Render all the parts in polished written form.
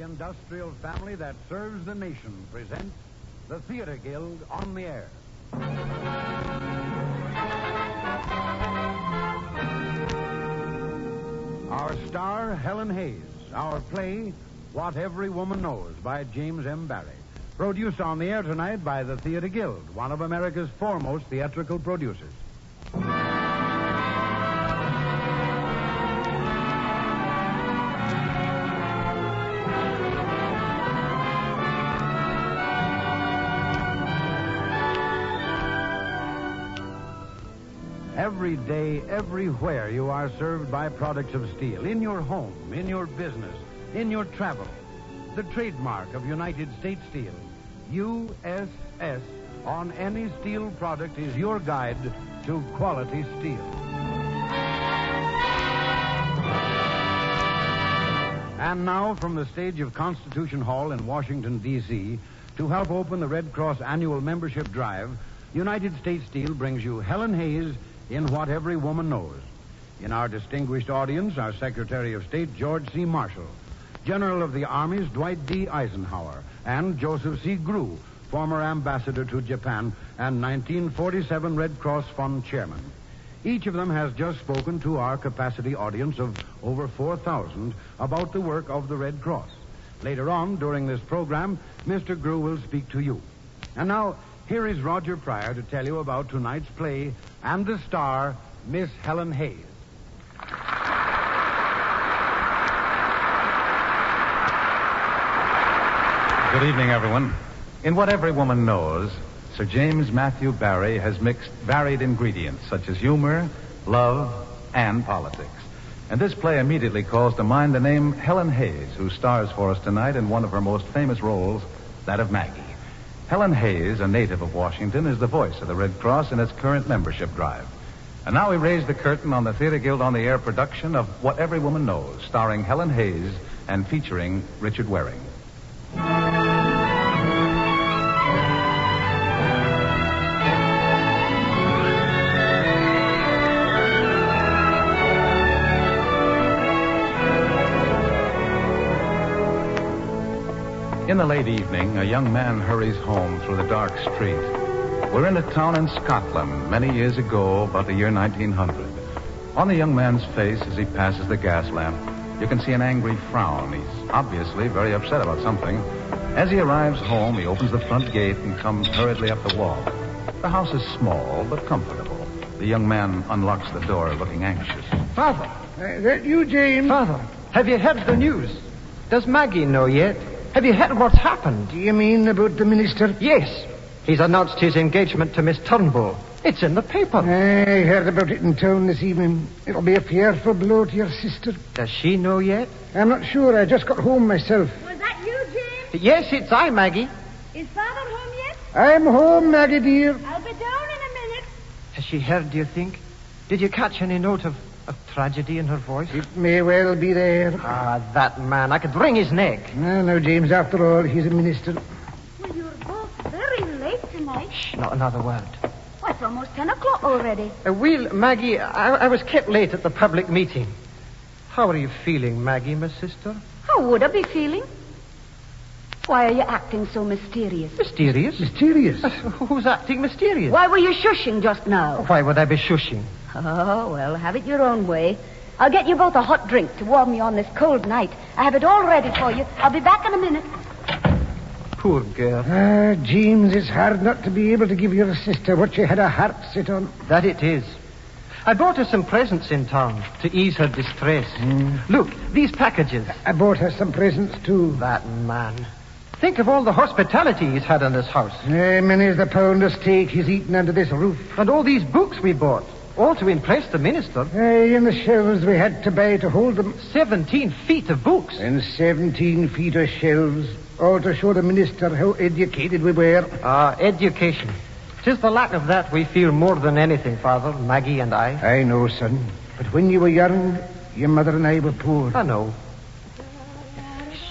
industrial family that serves the nation presents the Theater Guild on the Air. Our star, Helen Hayes. Our play, What Every Woman Knows, by James M. Barrie. Produced on the air tonight by the Theater Guild, one of America's foremost theatrical producers. Every day, everywhere, you are served by products of steel. In your home, in your business, in your travel. The trademark of United States Steel, USS, on any steel product is your guide to quality steel. And now, from the stage of Constitution Hall in Washington, D.C., to help open the Red Cross annual membership drive, United States Steel brings you Helen Hayes in What Every Woman Knows. In our distinguished audience, our Secretary of State, George C. Marshall, General of the Armies, Dwight D. Eisenhower, and Joseph C. Grew, former ambassador to Japan and 1947 Red Cross Fund chairman. Each of them has just spoken to our capacity audience of over 4,000 about the work of the Red Cross. Later on, during this program, Mr. Grew will speak to you. And now, here is Roger Pryor to tell you about tonight's play and the star, Miss Helen Hayes. Good evening, everyone. In What Every Woman Knows, Sir James Matthew Barrie has mixed varied ingredients such as humor, love, and politics. And this play immediately calls to mind the name Helen Hayes, who stars for us tonight in one of her most famous roles, that of Maggie. Helen Hayes, a native of Washington, is the voice of the Red Cross in its current membership drive. And now we raise the curtain on the Theater Guild on the Air production of What Every Woman Knows, starring Helen Hayes and featuring Richard Waring. In the late evening, a young man hurries home through the dark street. We're in a town in Scotland many years ago, about the year 1900. On the young man's face as he passes the gas lamp, you can see an angry frown. He's obviously very upset about something. As he arrives home, he opens the front gate and comes hurriedly up the walk. The house is small but comfortable. The young man unlocks the door, looking anxious. Father. That you, James? Father, have you heard the news? Does Maggie know yet? Have you heard what's happened? Do you mean about the minister? Yes. He's announced his engagement to Miss Turnbull. It's in the paper. I heard about it in town this evening. It'll be a fearful blow to your sister. Does she know yet? I'm not sure. I just got home myself. Was that you, James? Yes, it's I, Maggie. Is Father home yet? I'm home, Maggie, dear. I'll be down in a minute. Has she heard, do you think? Did you catch any note of tragedy in her voice? It may well be there. Ah, that man. I could wring his neck. No, James, after all, he's a minister. Well, you're both very late tonight. Shh, not another word. Well, it's almost 10 o'clock already. Maggie, I was kept late at the public meeting. How are you feeling, Maggie, my sister? How would I be feeling? Why are you acting so mysterious? Mysterious? Mysterious? Who's acting mysterious? Why were you shushing just now? Why would I be shushing? Oh, well, have it your own way. I'll get you both a hot drink to warm you on this cold night. I have it all ready for you. I'll be back in a minute. Poor girl. James, it's hard not to be able to give your sister what she had her heart set on. That it is. I bought her some presents in town to ease her distress. Look, these packages. I bought her some presents, too. That man. Think of all the hospitality he's had in this house. Many's the pound of steak he's eaten under this roof. And all these books we bought. All to impress the minister. In the shelves we had to buy to hold them. 17 feet of books. And 17 feet of shelves. All to show the minister how educated we were. Education. 'Tis the lack of that we feel more than anything, Father, Maggie and I. I know, son. But when you were young, your mother and I were poor. I know.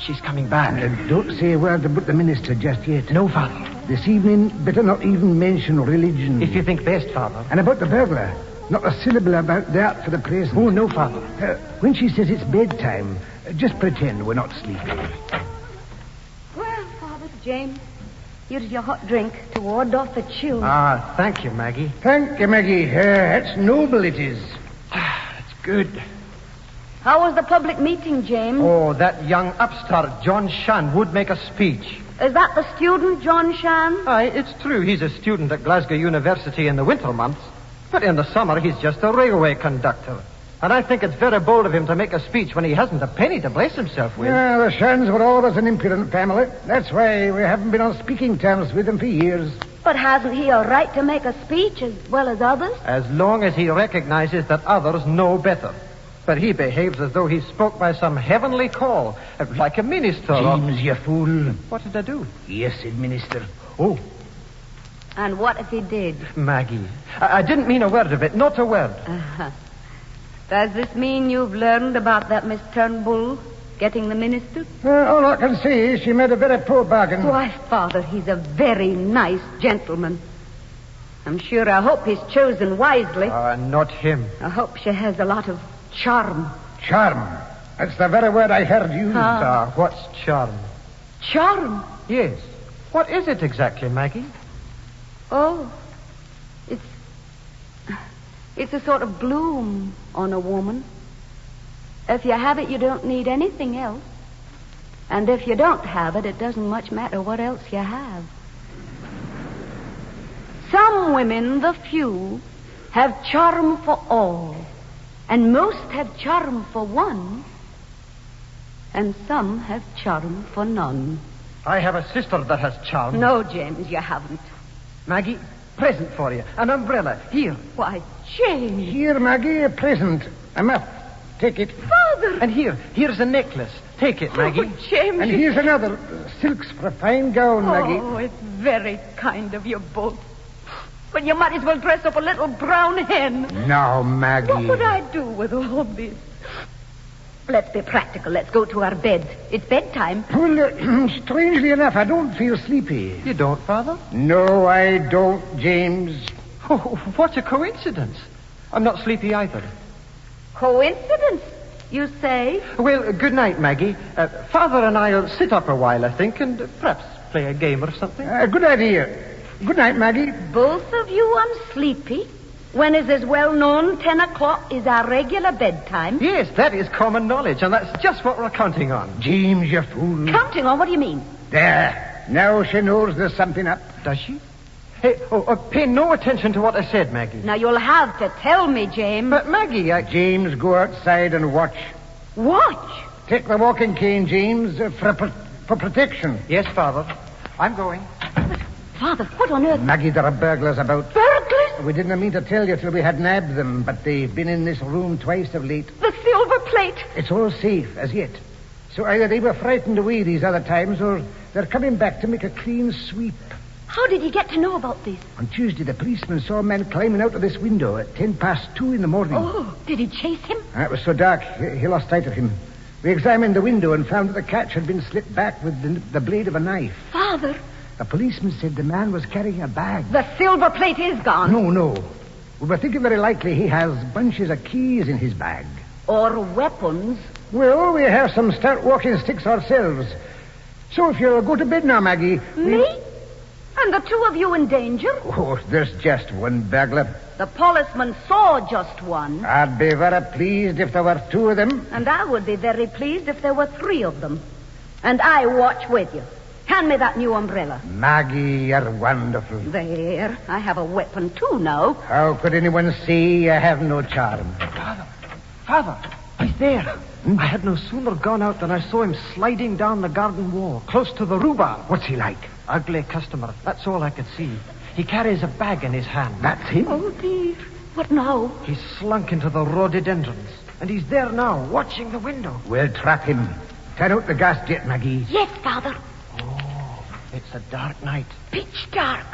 She's coming back. Don't say a word about the minister just yet. No, Father. This evening, better not even mention religion. If you think best, Father. And about the burglar. Not a syllable about that for the present. Oh, no, Father. When she says it's bedtime, just pretend we're not sleeping. James, here's your hot drink to ward off the chill. Ah, thank you, Maggie. Thank you, Maggie. It's noble it is. It's good. How was the public meeting, James? Oh, that young upstart, John Shan, would make a speech. Is that the student, John Shan? Aye, it's true. He's a student at Glasgow University in the winter months. But in the summer, he's just a railway conductor. And I think it's very bold of him to make a speech when he hasn't a penny to bless himself with. Yeah, the Shans were always an impudent family. That's why we haven't been on speaking terms with them for years. But hasn't he a right to make a speech as well as others? As long as he recognizes that others know better. But he behaves as though he spoke by some heavenly call, like a minister. James, you fool. What did I do? Yes, said Minister. Oh, And what if he did? Maggie, I didn't mean a word of it, not a word. Does this mean you've learned about that Miss Turnbull getting the minister? all I can say is she made a very poor bargain. Why, Father, he's a very nice gentleman. I'm sure I hope he's chosen wisely. Not him. I hope she has a lot of charm. Charm. That's the very word I heard used. What's charm? Charm? Yes. What is it exactly, Maggie? Oh, it's a sort of bloom on a woman. If you have it, you don't need anything else. And if you don't have it, it doesn't much matter what else you have. Some women, the few, have charm for all. And most have charm for one. And some have charm for none. I have a sister that has charm. No, James, you haven't. Maggie, present for you. An umbrella. Here. Why, James. Here, Maggie, a present. A muff. Take it. Father. And here's a necklace. Take it, Maggie. Oh, James. And here's another. Silks for a fine gown, Maggie. Oh, it's very kind of you both. But you might as well dress up a little brown hen. Now, Maggie. What would I do with all this? Let's be practical. Let's go to our beds. It's bedtime. Well, strangely enough, I don't feel sleepy. You don't, Father? No, I don't, James. Oh, what a coincidence. I'm not sleepy either. Coincidence, you say? Well, good night, Maggie. Father and I'll sit up a while, I think, and perhaps play a game or something. Good idea. Good night, Maggie. Both of you unsleepy? When is as well known 10 o'clock is our regular bedtime? Yes, that is common knowledge, and that's just what we're counting on. James, you fool. Counting on? What do you mean? There. Now she knows there's something up. Does she? Hey, pay no attention to what I said, Maggie. Now, you'll have to tell me, James. But, Maggie, James, go outside and watch. Watch? Take the walking cane, James, for protection. Yes, Father. I'm going. Father, what on earth? Maggie, there are burglars about. Burglars? We didn't mean to tell you till we had nabbed them, but they've been in this room twice of late. The silver plate. It's all safe, as yet. So either they were frightened away these other times, or they're coming back to make a clean sweep. How did you get to know about this? On Tuesday, the policeman saw a man climbing out of this window at 2:10 in the morning. Oh, did he chase him? It was so dark, he lost sight of him. We examined the window and found that the catch had been slipped back with the blade of a knife. Father, The policeman said the man was carrying a bag. the silver plate is gone. No. We were thinking very likely he has bunches of keys in his bag. Or weapons. Well, we have some stout walking sticks ourselves. So if you'll go to bed now, Maggie... Me? And the two of you in danger? Oh, there's just one burglar. The policeman saw just one. I'd be very pleased if there were two of them. And I would be very pleased if there were three of them. And I watch with you. Hand me that new umbrella. Maggie, you're wonderful. There. I have a weapon, too, now. How could anyone see I have no charm? Father, he's there. I had no sooner gone out than I saw him sliding down the garden wall, close to the rhubarb. What's he like? Ugly customer. That's all I could see. He carries a bag in his hand. That's him? Oh, dear. What now? He's slunk into the rhododendrons, and he's there now, watching the window. We'll trap him. Turn out the gas jet, Maggie. Yes, Father. It's a dark night. Pitch dark.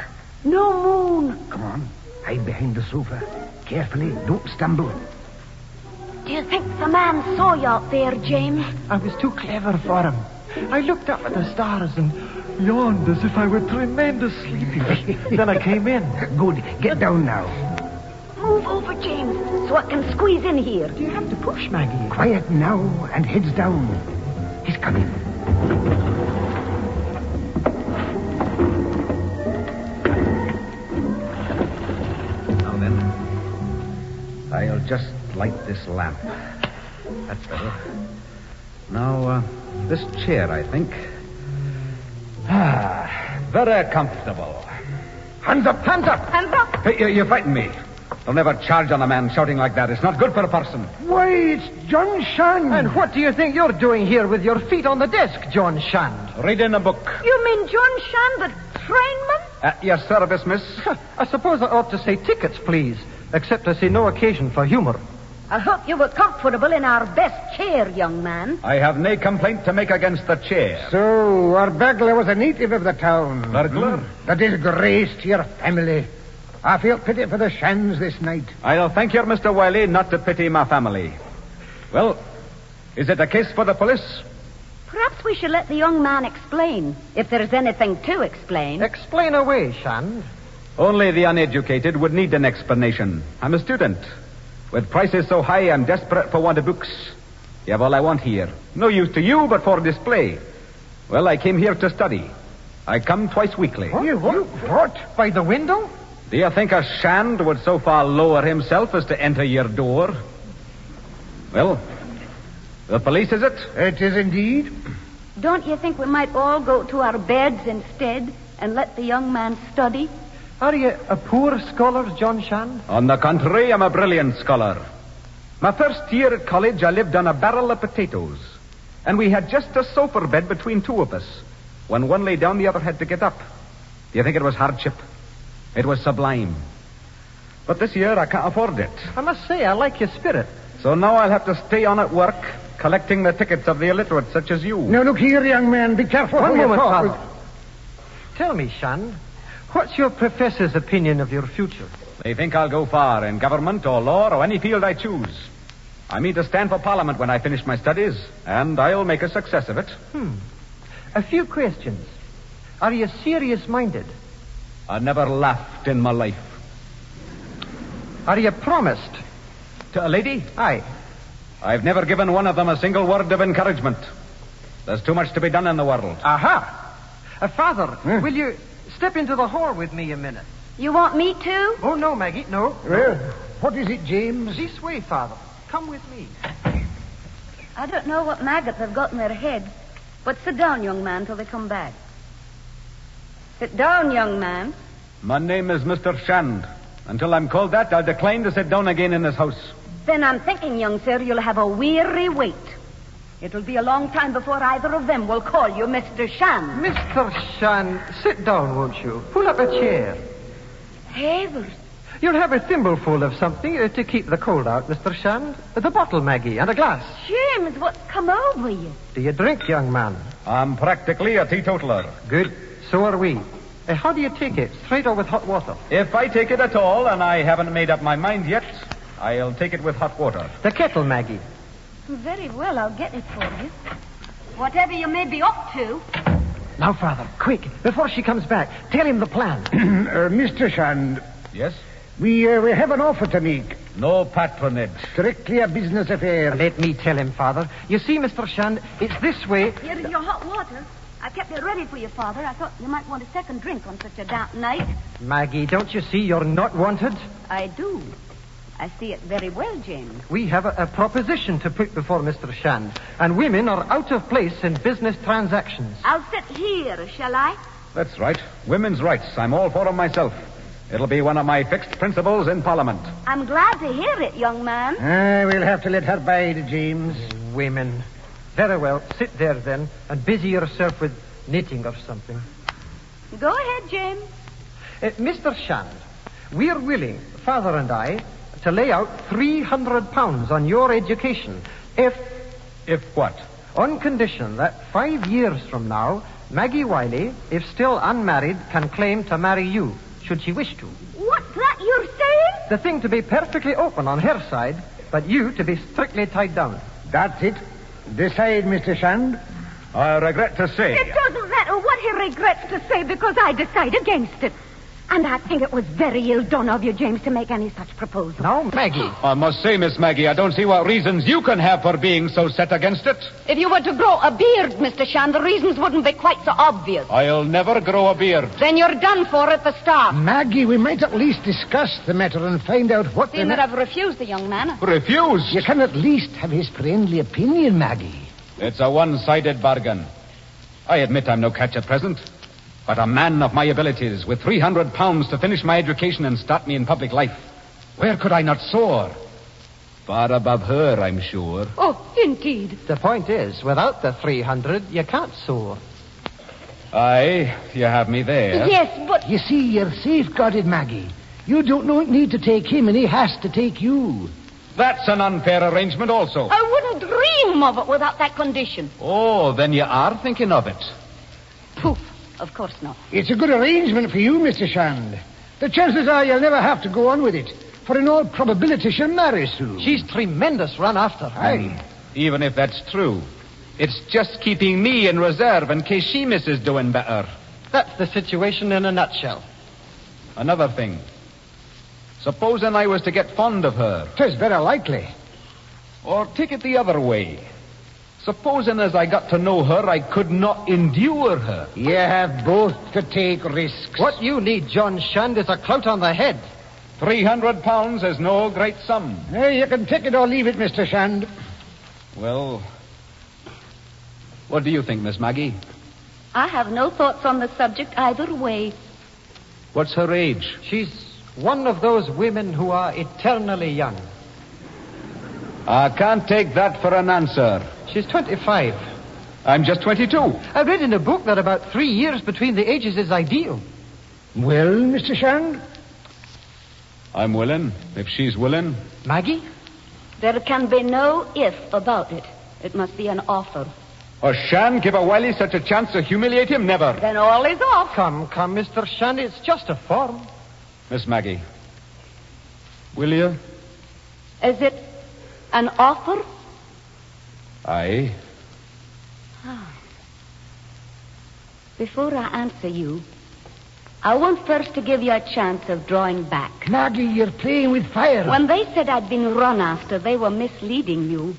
No moon. Come on. Hide behind the sofa. Carefully. Don't stumble. Do you think the man saw you out there, James? I was too clever for him. I looked up at the stars and yawned as if I were tremendous sleepy. Then I came in. Good. Get down now. Move over, James, so I can squeeze in here. Do you have to push, Maggie? Quiet now and heads down. He's coming. I'll just light this lamp. That's better. Now, this chair, I think. Very comfortable. Hands up, hands up! Hands up! Hey, you frighten me. Don't ever charge on a man shouting like that. It's not good for a person. Why, it's John Shand. And what do you think you're doing here with your feet on the desk, John Shand? Reading a book. You mean John Shand, the trainman? At your service, miss. I suppose I ought to say tickets, please, except I see no occasion for humor. I hope you were comfortable in our best chair, young man. I have no complaint to make against the chair. So, our burglar was a native of the town. Burglar? The disgrace to your family. I feel pity for the Shands this night. I'll thank you, Mr. Wiley, not to pity my family. Well, is it a case for the police? Perhaps we should let the young man explain, if there's anything to explain. Explain away, Shand. Only the uneducated would need an explanation. I'm a student. With prices so high, I'm desperate for want of books. You have all I want here. No use to you, but for display. Well, I came here to study. I come twice weekly. What? By the window? Do you think a Shand would so far lower himself as to enter your door? Well, the police, is it? It is indeed. Don't you think we might all go to our beds instead and let the young man study? Are you a poor scholar, John Shand? On the contrary, I'm a brilliant scholar. My first year at college, I lived on a barrel of potatoes. And we had just a sofa bed between two of us. When one lay down, the other had to get up. Do you think it was hardship? It was sublime. But this year, I can't afford it. I must say, I like your spirit. So now I'll have to stay on at work, collecting the tickets of the illiterate such as you. Now, look here, young man. Be careful. One how you moment, talk. Father. Tell me, Shand, what's your professor's opinion of your future? They think I'll go far in government or law or any field I choose. I mean to stand for Parliament when I finish my studies, and I'll make a success of it. A few questions. Are you serious-minded? I never laughed in my life. Are you promised? To a lady? Aye. I've never given one of them a single word of encouragement. There's too much to be done in the world. Aha! Father, will you step into the hall with me a minute? You want me to? Oh, no, Maggie, no. Well, what is it, James? This way, Father. Come with me. I don't know what maggots have got in their heads, but sit down, young man, till they come back. Sit down, young man. My name is Mr. Shand. Until I'm called that, I'll decline to sit down again in this house. Then I'm thinking, young sir, you'll have a weary wait. It'll be a long time before either of them will call you Mr. Shand. Mr. Shand, sit down, won't you? Pull up a chair. Heavens. You'll have a thimbleful of something to keep the cold out, Mr. Shand. The bottle, Maggie, and a glass. James, what's come over you? Do you drink, young man? I'm practically a teetotaler. Good. So are we. How do you take it? Straight or with hot water? If I take it at all, and I haven't made up my mind yet, I'll take it with hot water. The kettle, Maggie. Very well, I'll get it for you. Whatever you may be up to. Now, Father, quick, before she comes back, tell him the plan. Mr. Shand, Yes? we have an offer to make. No patronage. Strictly a business affair. Let me tell him, Father. You see, Mr. Shand, it's this way. Here's your hot water. I kept it ready for you, Father. I thought you might want a second drink on such a damp night. Maggie, don't you see you're not wanted? I do. I see it very well, James. We have a proposition to put before Mr. Shand, and women are out of place in business transactions. I'll sit here, shall I? That's right. Women's rights. I'm all for them myself. It'll be one of my fixed principles in Parliament. I'm glad to hear it, young man. We'll have to let her bide, James. Women. Very well, sit there then, and busy yourself with knitting or something. Go ahead, James. Mr. Shand, we're willing, Father and I, to lay out £300 on your education if what? on condition that 5 years from now, Maggie Wiley, if still unmarried, can claim to marry you, should she wish to. What's that you're saying? The thing to be perfectly open on her side, but you to be strictly tied down. That's it. Decide, Mr. Shand. I regret to say. It doesn't matter what he regrets to say because I decide against it. And I think it was very ill done of you, James, to make any such proposal. Now, Maggie. I must say, Miss Maggie, I don't see what reasons you can have for being so set against it. If you were to grow a beard, Mr. Shand, the reasons wouldn't be quite so obvious. I'll never grow a beard. Then you're done for at the start. Maggie, we might at least discuss the matter and find out what Seeing that I've refused the young man. Refuse? You can at least have his friendly opinion, Maggie. It's a one-sided bargain. I admit I'm no catch at present. But a man of my abilities, with £300 to finish my education and start me in public life, where could I not soar? Far above her, I'm sure. Oh, indeed. The point is, without the 300, you can't soar. Aye, you have me there. Yes, but... You see, you're safeguarded, Maggie. You don't need to take him, and he has to take you. That's an unfair arrangement also. I wouldn't dream of it without that condition. Oh, then you are thinking of it. Poof. Of course not. It's a good arrangement for you, Mr. Shand. The chances are you'll never have to go on with it, for in all probability she'll marry soon. She's tremendous run after. Aye. Even if that's true, it's just keeping me in reserve in case she misses doing better. That's the situation in a nutshell. Another thing. Supposing I was to get fond of her. 'Tis very likely. Or take it the other way. Supposing as I got to know her, I could not endure her. You have both to take risks. What you need, John Shand, is a clout on the head. £300 is no great sum. Hey, you can take it or leave it, Mr. Shand. Well, what do you think, Miss Maggie? I have no thoughts on the subject either way. What's her age? She's one of those women who are eternally young. I can't take that for an answer. She's 25. I'm just 22. I read in a book that about 3 years between the ages is ideal. Well, Mr. Shand? I'm willing, if she's willing. Maggie? There can be no if about it. It must be an offer. Or Shan give a Wiley such a chance to humiliate him? Never. Then all is off. Come, Mr. Shand, it's just a form. Miss Maggie, will you? Is it an offer? Aye. Before I answer you, I want first to give you a chance of drawing back. Maggie, you're playing with fire. When they said I'd been run after, they were misleading you.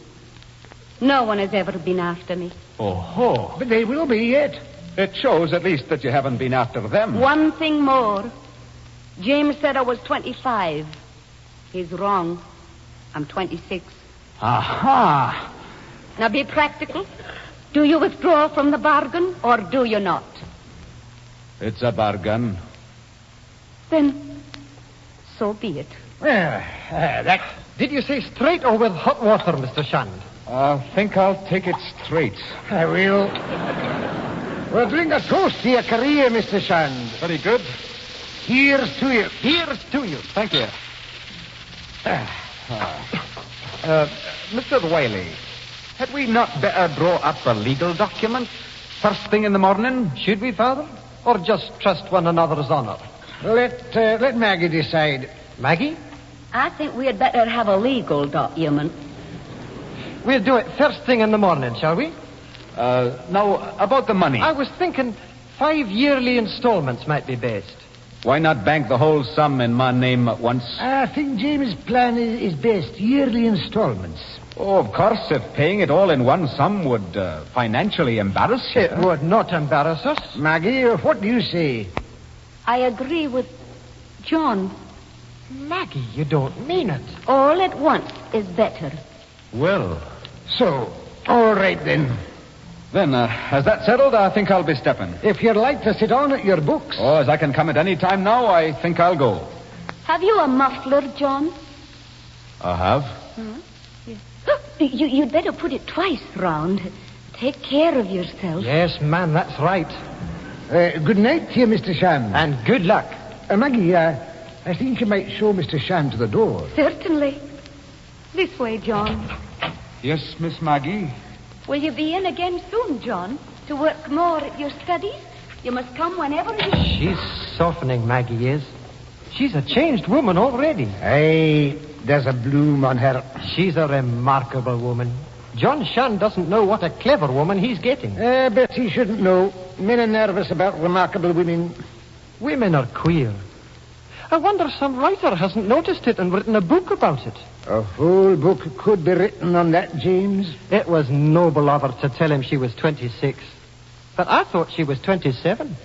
No one has ever been after me. Oh-ho. But they will be yet. It shows at least that you haven't been after them. One thing more. James said I was 25. He's wrong. I'm 26. Aha. Now be practical. Do you withdraw from the bargain or do you not? It's a bargain. Then, so be it. Well, that... Did you say straight or with hot water, Mr. Shand? I think I'll take it straight. I will. We'll drink a toast to your career, Mr. Shand. Very good. Here's to you. Here's to you. Thank you. Mr. Wiley, had we not better draw up a legal document first thing in the morning? Should we, Father? Or just trust one another's honor? Let Maggie decide. Maggie? I think we had better have a legal document. We'll do it first thing in the morning, shall we? Now, about the money. I was thinking 5 yearly installments might be best. Why not bank the whole sum in my name at once? I think James' plan is best. Yearly installments. Oh, of course, if paying it all in one sum would financially embarrass you. It would not embarrass us. Maggie, what do you say? I agree with John. Maggie, you don't mean it. All at once is better. Well, So, all right then. then, as that settled, I think I'll be stepping. If you'd like to sit on at your books. Oh, as I can come at any time now, I think I'll go. Have you a muffler, John? I have. You'd better put it twice round. Take care of yourself. Yes, ma'am, that's right. Good night to you, Mr. Shand. And good luck. Maggie, I think you might show Mr. Shand to the door. Certainly. This way, John. Yes, Miss Maggie. Will you be in again soon, John, to work more at your studies? You must come whenever you... She's softening, Maggie is. She's a changed woman already. Aye, there's a bloom on her. She's a remarkable woman. John Shand doesn't know what a clever woman he's getting. Bet he shouldn't know. Men are nervous about remarkable women. Women are queer. I wonder some writer hasn't noticed it and written a book about it. A whole book could be written on that, James. It was noble of her to tell him she was 26. But I thought she was 27.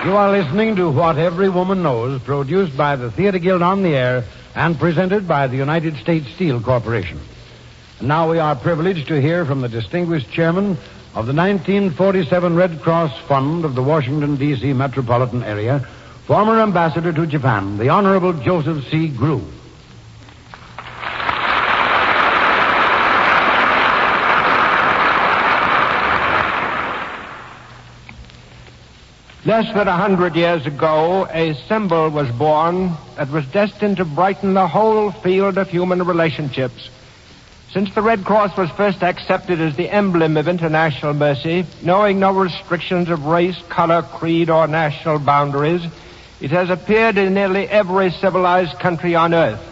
You are listening to What Every Woman Knows, produced by the Theater Guild on the Air and presented by the United States Steel Corporation. And now we are privileged to hear from the distinguished chairman of the 1947 Red Cross Fund of the Washington, D.C. metropolitan area, former ambassador to Japan, the Honorable Joseph C. Grew. Less than 100 years ago, a symbol was born that was destined to brighten the whole field of human relationships. Since the Red Cross was first accepted as the emblem of international mercy, knowing no restrictions of race, color, creed, or national boundaries, it has appeared in nearly every civilized country on earth.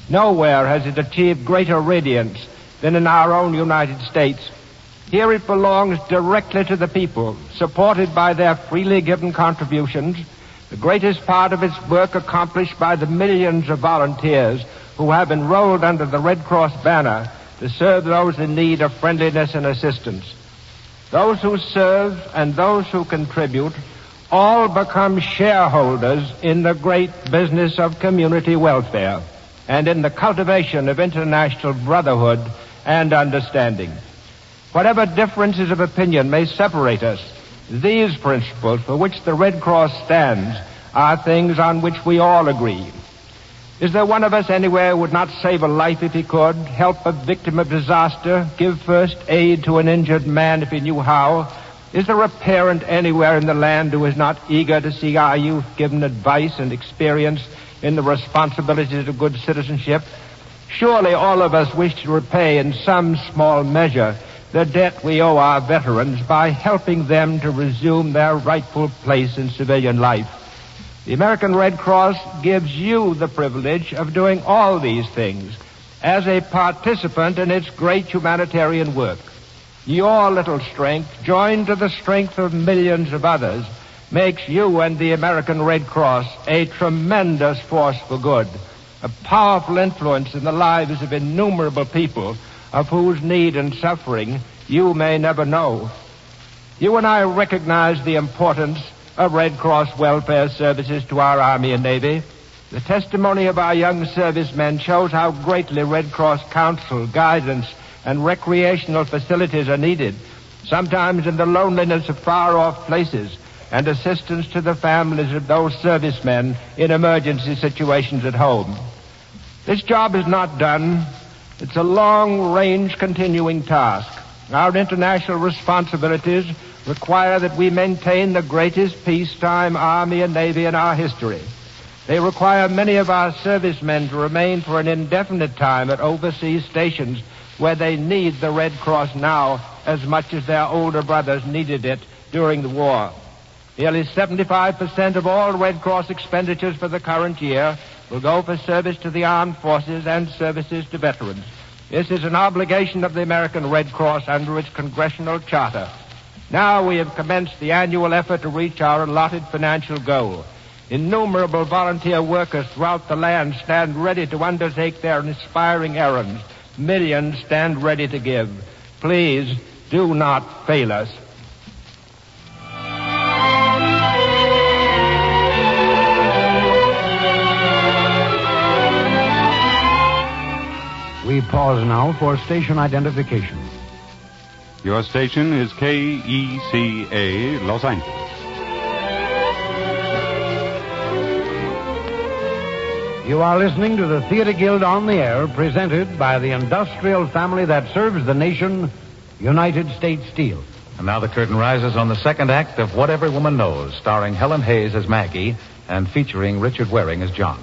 Nowhere has it achieved greater radiance than in our own United States. Here it belongs directly to the people, supported by their freely given contributions, the greatest part of its work accomplished by the millions of volunteers who have enrolled under the Red Cross banner to serve those in need of friendliness and assistance. Those who serve and those who contribute all become shareholders in the great business of community welfare and in the cultivation of international brotherhood and understanding. Whatever differences of opinion may separate us, these principles for which the Red Cross stands are things on which we all agree. Is there one of us anywhere who would not save a life if he could, help a victim of disaster, give first aid to an injured man if he knew how? Is there a parent anywhere in the land who is not eager to see our youth given advice and experience in the responsibilities of good citizenship? Surely all of us wish to repay in some small measure the debt we owe our veterans by helping them to resume their rightful place in civilian life. The American Red Cross gives you the privilege of doing all these things as a participant in its great humanitarian work. Your little strength, joined to the strength of millions of others, makes you and the American Red Cross a tremendous force for good, a powerful influence in the lives of innumerable people of whose need and suffering you may never know. You and I recognize the importance of Red Cross welfare services to our Army and Navy. The testimony of our young servicemen shows how greatly Red Cross counsel, guidance, and recreational facilities are needed, sometimes in the loneliness of far-off places, and assistance to the families of those servicemen in emergency situations at home. This job is not done. It's a long-range continuing task. Our international responsibilities require that we maintain the greatest peacetime Army and Navy in our history. They require many of our servicemen to remain for an indefinite time at overseas stations where they need the Red Cross now as much as their older brothers needed it during the war. Nearly 75% of all Red Cross expenditures for the current year will go for service to the armed forces and services to veterans. This is an obligation of the American Red Cross under its congressional charter. Now we have commenced the annual effort to reach our allotted financial goal. Innumerable volunteer workers throughout the land stand ready to undertake their inspiring errands. Millions stand ready to give. Please do not fail us. We pause now for station identification. Your station is KECA, Los Angeles. You are listening to the Theater Guild on the Air, presented by the industrial family that serves the nation, United States Steel. And now the curtain rises on the second act of What Every Woman Knows, starring Helen Hayes as Maggie and featuring Richard Waring as John.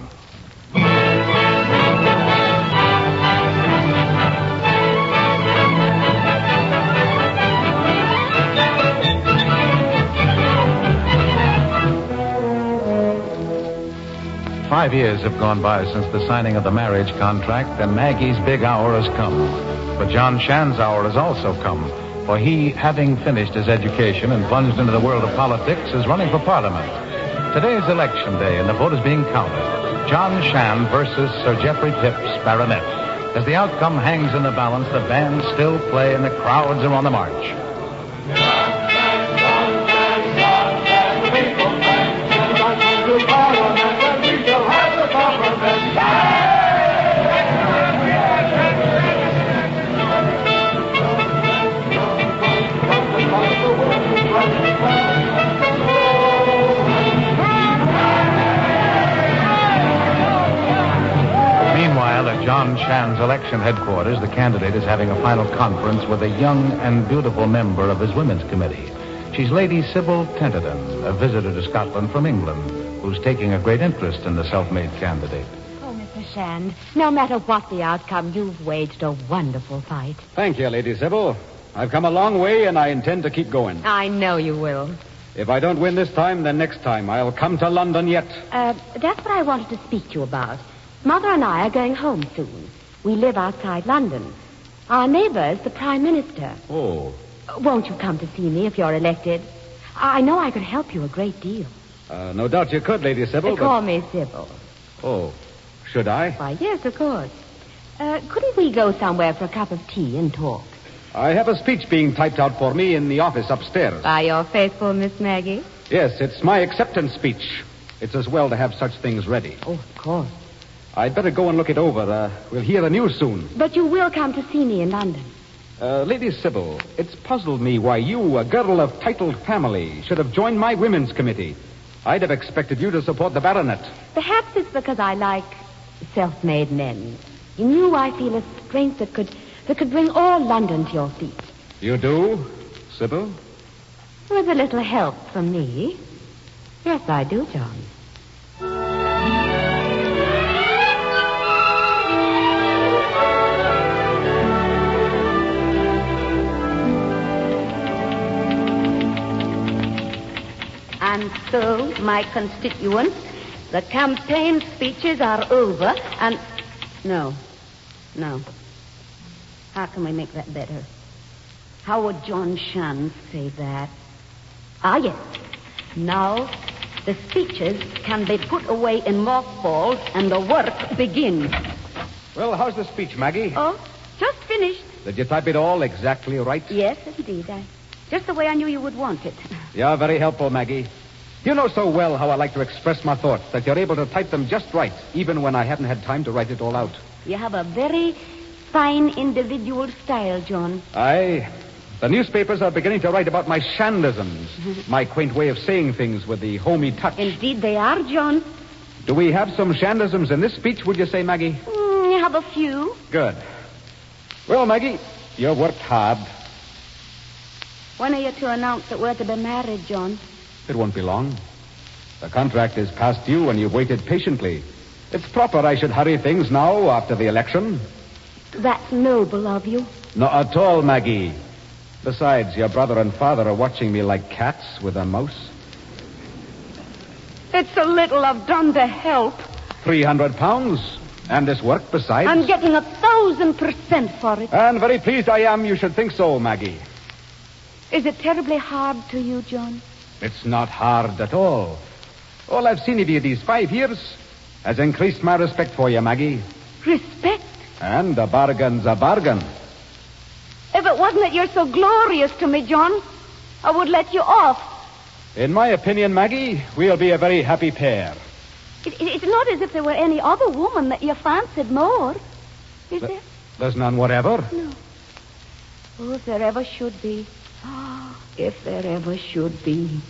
5 years have gone by since the signing of the marriage contract, and Maggie's big hour has come. But John Shand's hour has also come, for he, having finished his education and plunged into the world of politics, is running for Parliament. Today is election day, and the vote is being counted. John Shand versus Sir Geoffrey Phipps, Baronet. As the outcome hangs in the balance, the bands still play and the crowds are on the march. Meanwhile, at John Shand's election headquarters, the candidate is having a final conference with a young and beautiful member of his women's committee. She's Lady Sybil Tenterden, a visitor to Scotland from England, who's taking a great interest in the self-made candidate. Oh, Mr. Shand, no matter what the outcome, you've waged a wonderful fight. Thank you, Lady Sybil. I've come a long way, and I intend to keep going. I know you will. If I don't win this time, then next time I'll come to London yet. That's what I wanted to speak to you about. Mother and I are going home soon. We live outside London. Our neighbor's the Prime Minister. Oh. Won't you come to see me if you're elected? I know I could help you a great deal. No doubt you could, Lady Sybil, Call me Sybil. Oh, should I? Why, yes, of course. Couldn't we go somewhere for a cup of tea and talk? I have a speech being typed out for me in the office upstairs. By your faithful Miss Maggie? Yes, it's my acceptance speech. It's as well to have such things ready. Oh, of course. I'd better go and look it over. We'll hear the news soon. But you will come to see me in London. Lady Sybil, it's puzzled me why you, a girl of titled family, should have joined my women's committee. I'd have expected you to support the baronet. Perhaps it's because I like self-made men. In you, I feel a strength that could bring all London to your feet. You do, Sybil? With a little help from me. Yes, I do, John. And so, my constituents, the campaign speeches are over, and... No. How can we make that better? How would John Shand say that? Ah, yes. Now, the speeches can be put away in mothballs, and the work begins. Well, how's the speech, Maggie? Oh, just finished. Did you type it all exactly right? Yes, indeed. Just the way I knew you would want it. You're very helpful, Maggie. You know so well how I like to express my thoughts that you're able to type them just right, even when I hadn't had time to write it all out. You have a very fine individual style, John. Aye. The newspapers are beginning to write about my Shandisms, my quaint way of saying things with the homey touch. Indeed they are, John. Do we have some Shandisms in this speech, would you say, Maggie? You have a few. Good. Well, Maggie, you've worked hard. When are you to announce that we're to be married, John? It won't be long. The contract is past due and you've waited patiently. It's proper I should hurry things now after the election. That's noble of you. Not at all, Maggie. Besides, your brother and father are watching me like cats with a mouse. It's a little I've done to help. £300. And this work besides. I'm getting 1,000% for it. And very pleased I am you should think so, Maggie. Is it terribly hard to you, John? It's not hard at all. All I've seen of you these 5 years has increased my respect for you, Maggie. Respect? And a bargain's a bargain. If it wasn't that you're so glorious to me, John, I would let you off. In my opinion, Maggie, we'll be a very happy pair. It's not as if there were any other woman that you fancied more. Is there? There's none whatever. No. Oh, if there ever should be. If there ever should be.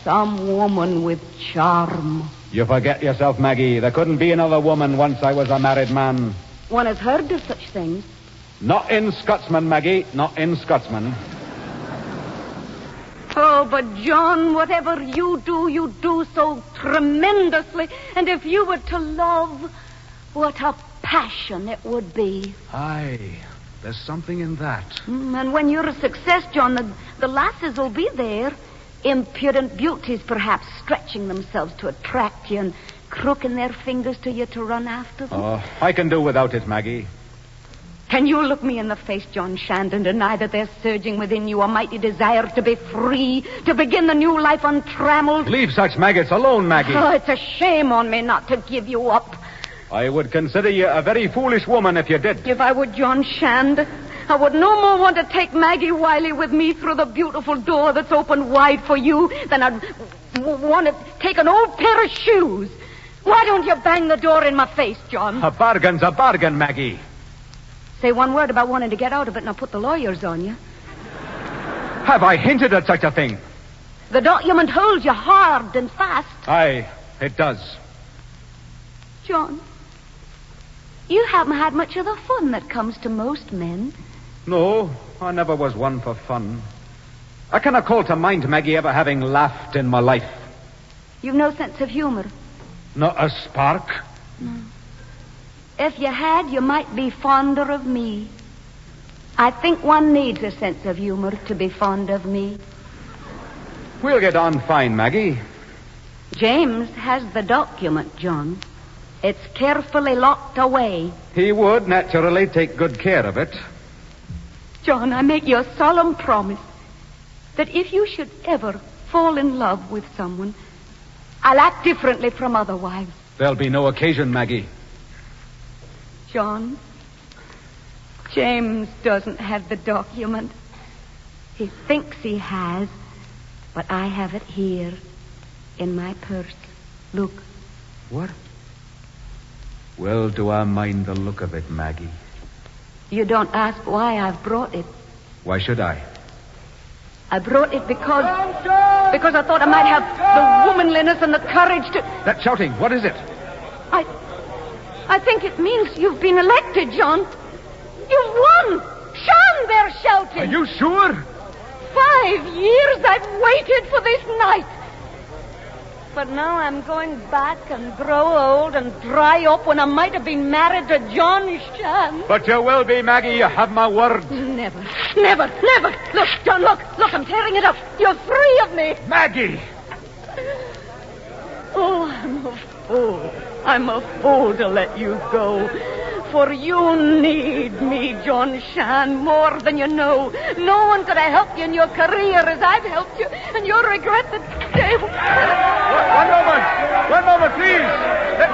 Some woman with charm. You forget yourself, Maggie. There couldn't be another woman once I was a married man. One has heard of such things. Not in Scotsman, Maggie. Not in Scotsman. Oh, but John, whatever you do so tremendously. And if you were to love, what a passion it would be. Aye, there's something in that. And when you're a success, John, the lasses will be there. Impudent beauties, perhaps, stretching themselves to attract you and crooking their fingers to you to run after them? Oh, I can do without it, Maggie. Can you look me in the face, John Shand, and deny that there's surging within you a mighty desire to be free, to begin the new life untrammeled? Leave such maggots alone, Maggie. Oh, it's a shame on me not to give you up. I would consider you a very foolish woman if you did. If I were John Shand, I would no more want to take Maggie Wiley with me through the beautiful door that's opened wide for you than I'd want to take an old pair of shoes. Why don't you bang the door in my face, John? A bargain's a bargain, Maggie. Say one word about wanting to get out of it and I'll put the lawyers on you. Have I hinted at such a thing? The document holds you hard and fast. Aye, it does. John, you haven't had much of the fun that comes to most men. No, I never was one for fun. I cannot call to mind, Maggie, ever having laughed in my life. You've no sense of humor. Not a spark. No. If you had, you might be fonder of me. I think one needs a sense of humor to be fond of me. We'll get on fine, Maggie. James has the document, John. It's carefully locked away. He would naturally take good care of it. John, I make you a solemn promise that if you should ever fall in love with someone, I'll act differently from other wives. There'll be no occasion, Maggie. John, James doesn't have the document. He thinks he has, but I have it here in my purse. Look. What? Well, do I mind the look of it, Maggie? You don't ask why I've brought it. Why should I? I brought it because I thought I might have the womanliness and the courage to... That shouting, what is it? I think it means you've been elected, John. You've won. Sean, they're shouting. Are you sure? 5 years I've waited for this night. But now I'm going back and grow old and dry up when I might have been married to John Shan. But you will be, Maggie. You have my word. Never. Look, John, look, I'm tearing it up. You're free of me. Maggie! Oh, I'm a fool to let you go. For you need me, John Shan, more than you know. No one could have helped you in your career as I've helped you, and you'll regret the day... One moment, please. Let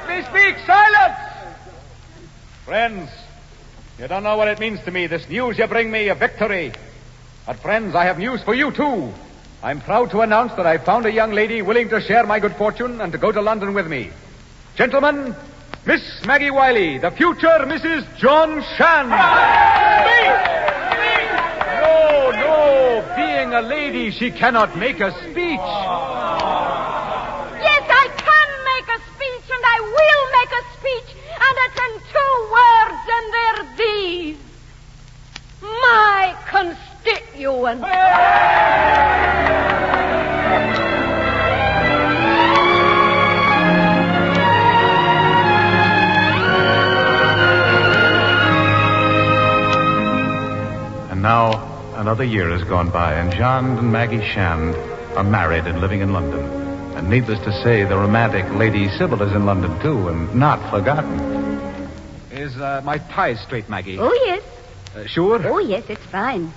me speak. Silence! Friends, you don't know what it means to me, this news you bring me, a victory. But friends, I have news for you, too. I'm proud to announce that I found a young lady willing to share my good fortune and to go to London with me. Gentlemen, Miss Maggie Wiley, the future Mrs. John Shan. No. Being a lady, she cannot make a speech. Yes, I can make a speech, and I will make a speech. And it's in 2 words, and they're these. My constituents. Now, another year has gone by, and Jean and Maggie Shand are married and living in London. And needless to say, the romantic Lady Sybil is in London, too, and not forgotten. Is my tie straight, Maggie? Oh, yes. Sure? Oh, yes, it's fine.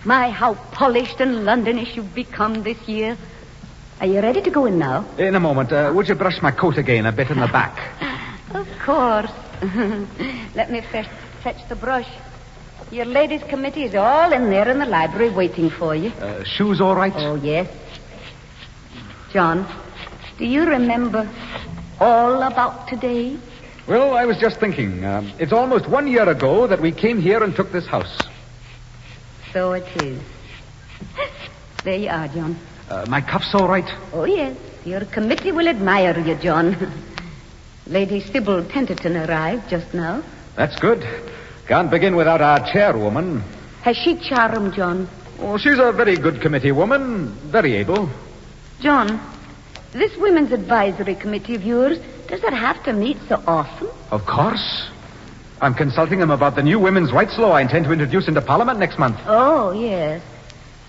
My, how polished and Londonish you've become this year. Are you ready to go in now? In a moment. Would you brush my coat again a bit in the back? Of course. Let me fetch the brush. Your ladies' committee is all in there in the library waiting for you. Shoes all right? Oh, yes. John, do you remember all about today? Well, I was just thinking. It's almost 1 year ago that we came here and took this house. So it is. There you are, John. My cuff's all right? Oh, yes. Your committee will admire you, John. Lady Sybil Tenterton arrived just now. That's good. Can't begin without our chairwoman. Has she charm, John? Oh, she's a very good committee woman. Very able. John, this women's advisory committee of yours, does it have to meet so often? Of course. I'm consulting them about the new women's rights law I intend to introduce into Parliament next month. Oh, yes.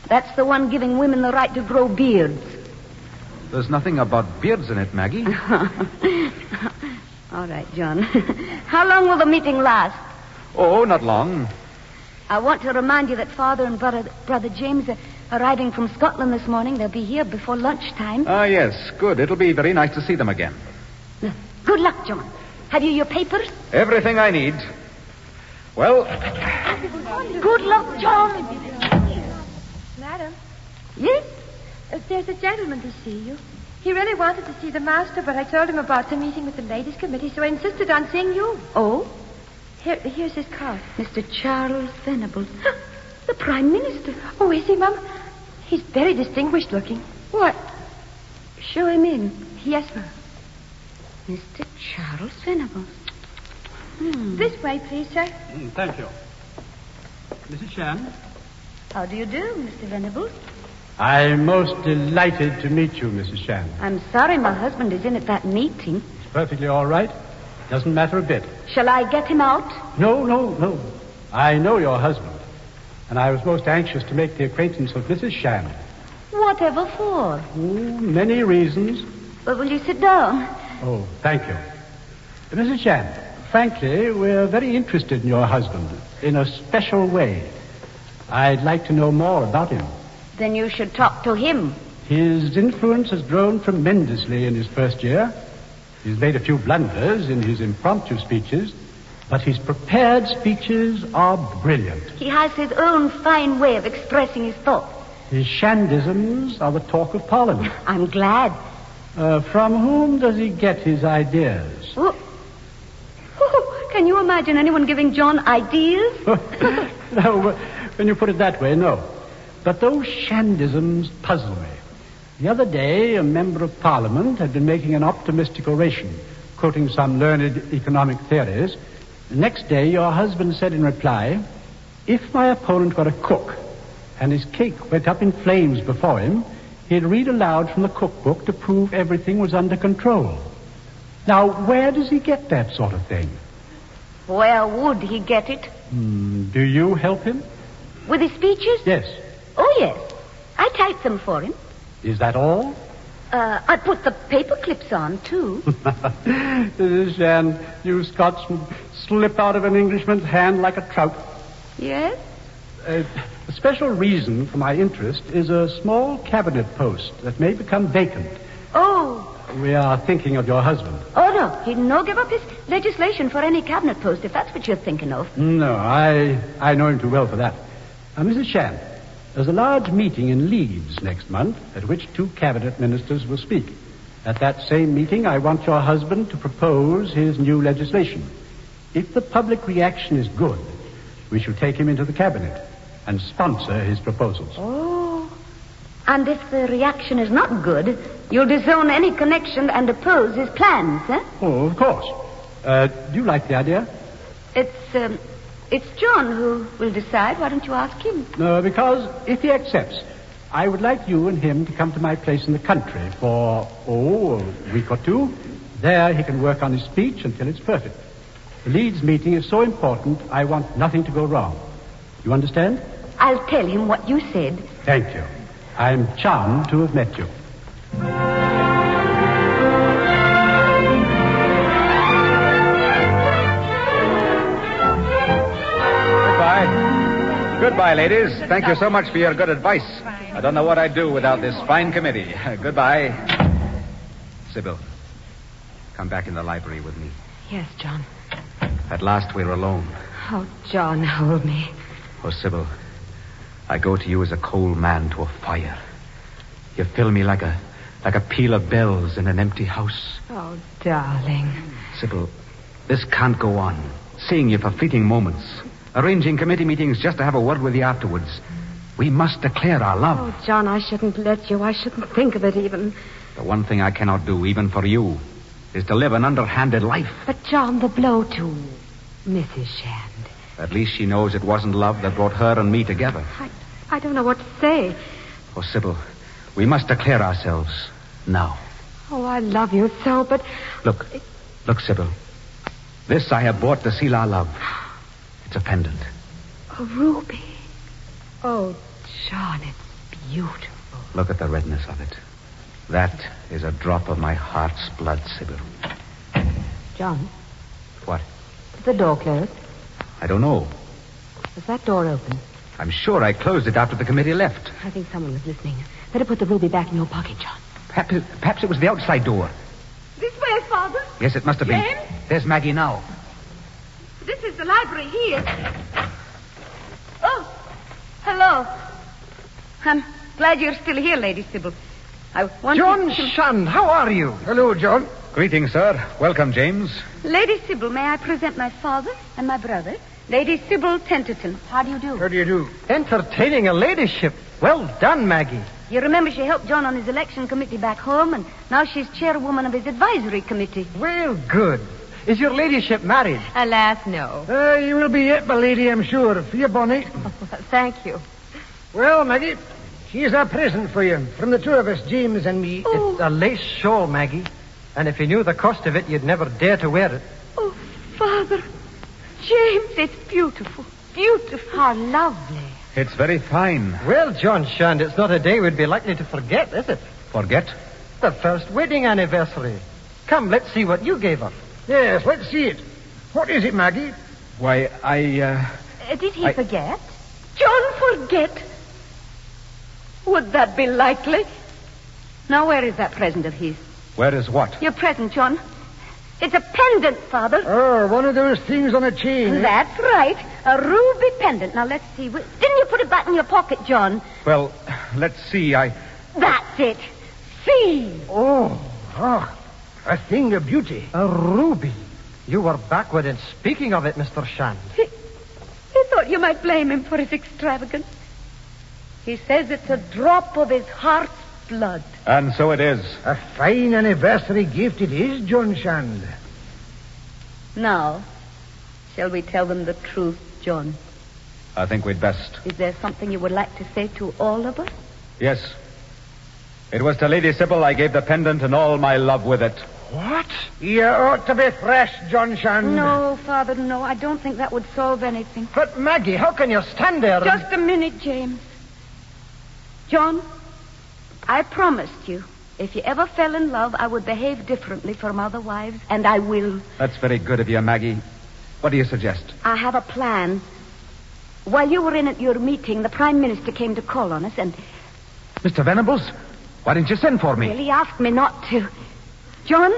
That's the one giving women the right to grow beards. There's nothing about beards in it, Maggie. All right, John. How long will the meeting last? Oh, not long. I want to remind you that Father and Brother James are arriving from Scotland this morning. They'll be here before lunchtime. Ah, yes, good. It'll be very nice to see them again. Good luck, John. Have you your papers? Everything I need. Well... Good luck, John. Madam, Yes? there's a gentleman to see you. He really wanted to see the master, but I told him about the meeting with the ladies' committee, so I insisted on seeing you. Oh? Here's his card. Mr. Charles Venables. The Prime Minister. Oh, is he, Mum? He's very distinguished looking. What? Show him in. Yes, Mum. Mr. Charles Venables. This way, please, sir. Thank you. Mrs. Shan? How do you do, Mr. Venables? I'm most delighted to meet you, Mrs. Shan. I'm sorry my husband is in at that meeting. It's perfectly all right. Doesn't matter a bit. Shall I get him out? No. I know your husband. And I was most anxious to make the acquaintance of Mrs. Shan. Whatever for? Many reasons. Well, will you sit down? Oh, thank you. Mrs. Shan, frankly, we're very interested in your husband in a special way. I'd like to know more about him. Then you should talk to him. His influence has grown tremendously in his first year. He's made a few blunders in his impromptu speeches, but his prepared speeches are brilliant. He has his own fine way of expressing his thoughts. His Shandisms are the talk of Parliament. I'm glad. From whom does he get his ideas? Oh, can you imagine anyone giving John ideas? No, when you put it that way, no. But those Shandisms puzzle me. The other day, a member of Parliament had been making an optimistic oration, quoting some learned economic theories. The next day, your husband said in reply, if my opponent were a cook and his cake went up in flames before him, he'd read aloud from the cookbook to prove everything was under control. Now, where does he get that sort of thing? Where would he get it? Do you help him? With his speeches? Yes. Oh, yes. I type them for him. Is that all? I put the paper clips on, too. Mrs. Shan, you Scotsmen slip out of an Englishman's hand like a trout. Yes? A special reason for my interest is a small cabinet post that may become vacant. Oh. We are thinking of your husband. Oh, no. He'd no give up his legislation for any cabinet post, if that's what you're thinking of. No, I know him too well for that. Mrs. Shan, there's a large meeting in Leeds next month at which 2 cabinet ministers will speak. At that same meeting, I want your husband to propose his new legislation. If the public reaction is good, we shall take him into the cabinet and sponsor his proposals. Oh. And if the reaction is not good, you'll disown any connection and oppose his plans, eh? Oh, of course. Do you like the idea? It's John who will decide. Why don't you ask him? No, because if he accepts, I would like you and him to come to my place in the country for, a week or 2. There he can work on his speech until it's perfect. The Leeds meeting is so important, I want nothing to go wrong. You understand? I'll tell him what you said. Thank you. I'm charmed to have met you. Goodbye, ladies. Thank you so much for your good advice. I don't know what I'd do without this fine committee. Goodbye. Sybil, come back in the library with me. Yes, John. At last we're alone. Oh, John, hold me. Oh, Sybil, I go to you as a cold man to a fire. You fill me like a peal of bells in an empty house. Oh, darling. Sybil, this can't go on. Seeing you for fleeting moments. Arranging committee meetings just to have a word with you afterwards. We must declare our love. Oh, John, I shouldn't let you. I shouldn't think of it even. The one thing I cannot do, even for you, is to live an underhanded life. But, John, the blow to Mrs. Shand. At least she knows it wasn't love that brought her and me together. I don't know what to say. Oh, Sybil, we must declare ourselves now. Oh, I love you so, but... Look, Sybil. This I have bought to seal our love. It's a pendant. A ruby. Oh, John, it's beautiful. Look at the redness of it. That is a drop of my heart's blood, Sybil. John, What? is the door closed? I don't know. Was that door open? I'm sure I closed it after the committee left. I think someone was listening. Better put the ruby back in your pocket, John. Perhaps it was the outside door. This way, Father. Yes, it must have been. James? There's Maggie now. This is the library here. Oh, hello. I'm glad you're still here, Lady Sybil. I wanted John to... Shand, how are you? Hello, John. Greetings, sir. Welcome, James. Lady Sybil, may I present my father and my brother? Lady Sybil Tenterton. How do you do? How do you do? Entertaining a ladyship. Well done, Maggie. You remember she helped John on his election committee back home, and now she's chairwoman of his advisory committee. Well, good. Is your ladyship married? Alas, no. You will be yet, my lady, I'm sure. For you, Bonnie. Thank you. Well, Maggie, here's our present for you. From the two of us, James and me. It's a lace shawl, Maggie. And if you knew the cost of it, you'd never dare to wear it. Oh, Father. James, it's beautiful. Beautiful. How lovely. It's very fine. Well, John Shand, it's not a day we'd be likely to forget, is it? Forget? The first wedding anniversary. Come, let's see what you gave us. Yes, let's see it. What is it, Maggie? Why, Did he forget? John forget? Would that be likely? Now, where is that present of his? Where is what? Your present, John. It's a pendant, Father. Oh, one of those things on a chain. That's right. A ruby pendant. Now, let's see. Didn't you put it back in your pocket, John? Well, let's see. That's it. See. Oh, a thing of beauty. A ruby. You were backward in speaking of it, Mr. Shand. He thought you might blame him for his extravagance. He says it's a drop of his heart's blood. And so it is. A fine anniversary gift it is, John Shand. Now, shall we tell them the truth, John? I think we'd best. Is there something you would like to say to all of us? Yes. It was to Lady Sybil I gave the pendant and all my love with it. What? You ought to be fresh, John Shand. No, Father, no. I don't think that would solve anything. But, Maggie, how can you stand there and... Just a minute, James. John, I promised you, if you ever fell in love, I would behave differently from other wives, and I will. That's very good of you, Maggie. What do you suggest? I have a plan. While you were in at your meeting, the Prime Minister came to call on us, and... Mr. Venables, why didn't you send for me? Well, he asked me not to. John,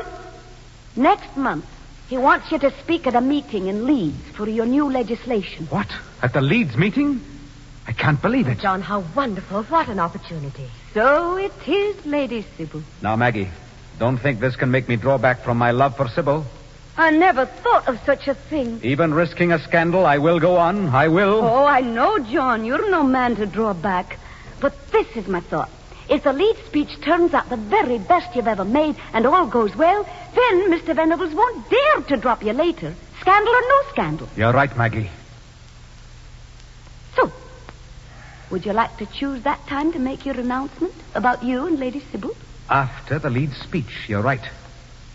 next month, he wants you to speak at a meeting in Leeds for your new legislation. What? At the Leeds meeting? I can't believe it. John, how wonderful. What an opportunity. So it is, Lady Sybil. Now, Maggie, don't think this can make me draw back from my love for Sybil. I never thought of such a thing. Even risking a scandal, I will go on. I will. Oh, I know, John. You're no man to draw back. But this is my thought. If the Leeds speech turns out the very best you've ever made and all goes well, then Mr. Venables won't dare to drop you later. Scandal or no scandal. You're right, Maggie. So, would you like to choose that time to make your announcement about you and Lady Sybil? After the Leeds speech, you're right.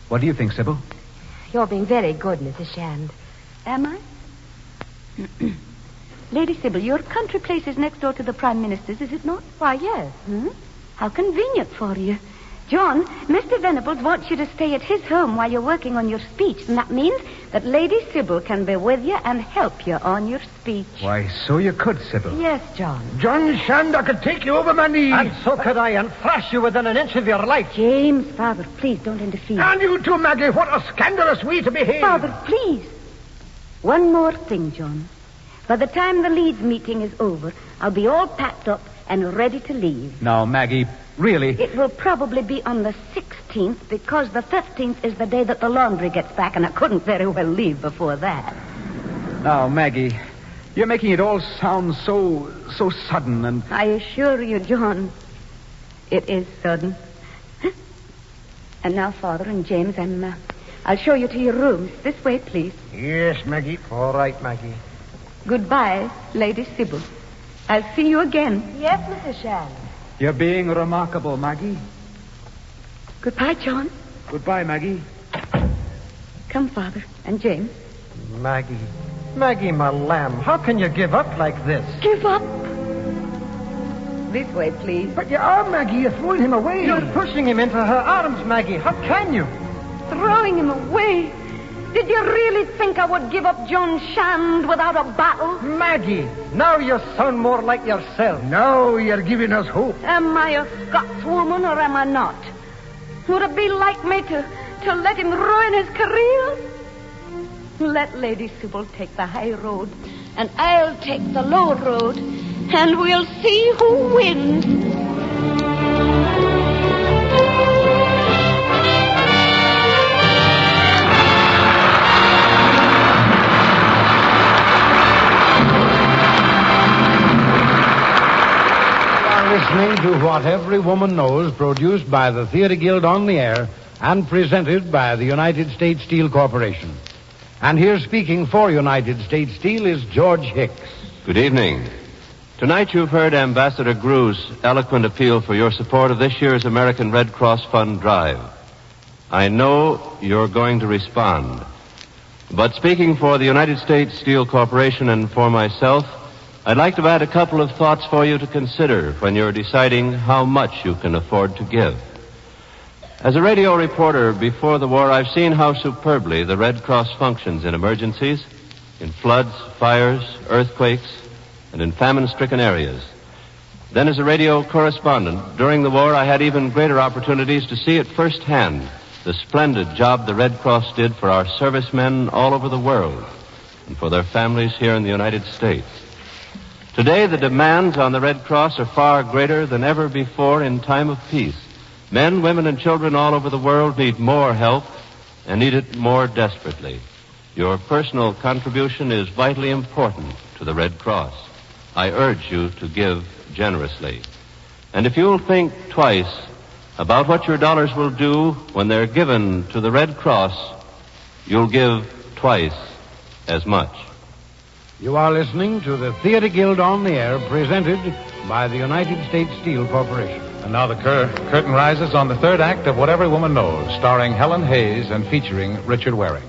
What do you think, Sybil? You're being very good, Mrs. Shand. Am I? Lady Sybil, your country place is next door to the Prime Minister's, is it not? Why, yes. How convenient for you. John, Mr. Venables wants you to stay at his home while you're working on your speech, and that means that Lady Sybil can be with you and help you on your speech. Why, so you could, Sybil. Yes, John. John Shand, I could take you over my knees. And so could I, and thrash you within an inch of your life. James, Father, please don't interfere. And you too, Maggie. What a scandalous way to behave. Father, please. One more thing, John. By the time the Leeds meeting is over, I'll be all packed up and ready to leave. Now, Maggie, really... It will probably be on the 16th because the 15th is the day that the laundry gets back, and I couldn't very well leave before that. Now, Maggie, you're making it all sound so sudden and... I assure you, John, it is sudden. And now, Father and James, I'll show you to your rooms. This way, please. Yes, Maggie. All right, Maggie. Goodbye, Lady Sybil. I'll see you again. Yes, Mrs. Shand. You're being remarkable, Maggie. Goodbye, John. Goodbye, Maggie. Come, Father, and James. Maggie. Maggie, my lamb, how can you give up like this? Give up? This way, please. But you are, Maggie. You're throwing him away. You're pushing him into her arms, Maggie. How can you? Throwing him away? Did you really think I would give up John Shand without a battle? Maggie, now you sound more like yourself. Now you're giving us hope. Am I a Scotswoman or am I not? Would it be like me to let him ruin his career? Let Lady Sybil take the high road, and I'll take the low road, and we'll see who wins. Listening to What Every Woman Knows, produced by the Theatre Guild on the Air and presented by the United States Steel Corporation. And here speaking for United States Steel is George Hicks. Good evening. Tonight you've heard Ambassador Gru's eloquent appeal for your support of this year's American Red Cross Fund drive. I know you're going to respond. But speaking for the United States Steel Corporation and for myself, I'd like to add a couple of thoughts for you to consider when you're deciding how much you can afford to give. As a radio reporter before the war, I've seen how superbly the Red Cross functions in emergencies, in floods, fires, earthquakes, and in famine-stricken areas. Then as a radio correspondent, during the war, I had even greater opportunities to see at firsthand the splendid job the Red Cross did for our servicemen all over the world and for their families here in the United States. Today, the demands on the Red Cross are far greater than ever before in time of peace. Men, women, and children all over the world need more help and need it more desperately. Your personal contribution is vitally important to the Red Cross. I urge you to give generously. And if you'll think twice about what your dollars will do when they're given to the Red Cross, you'll give twice as much. You are listening to the Theatre Guild on the Air, presented by the United States Steel Corporation. And now the curtain rises on the third act of What Every Woman Knows, starring Helen Hayes and featuring Richard Waring.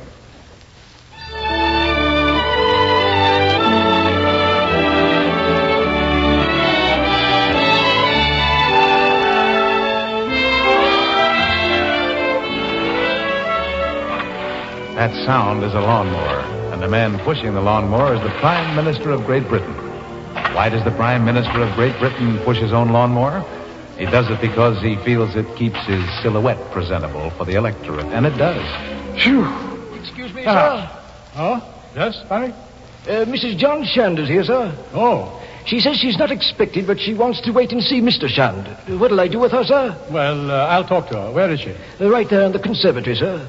That sound is a lawnmower, and the man pushing the lawnmower is the Prime Minister of Great Britain. Why does the Prime Minister of Great Britain push his own lawnmower? He does it because he feels it keeps his silhouette presentable for the electorate, and it does. Phew. Excuse me, sir. Oh? Yes, Barry? Mrs. John Shand is here, sir. Oh. She says she's not expected, but she wants to wait and see Mr. Shand. What'll I do with her, sir? Well, I'll talk to her. Where is she? Right there in the conservatory, sir.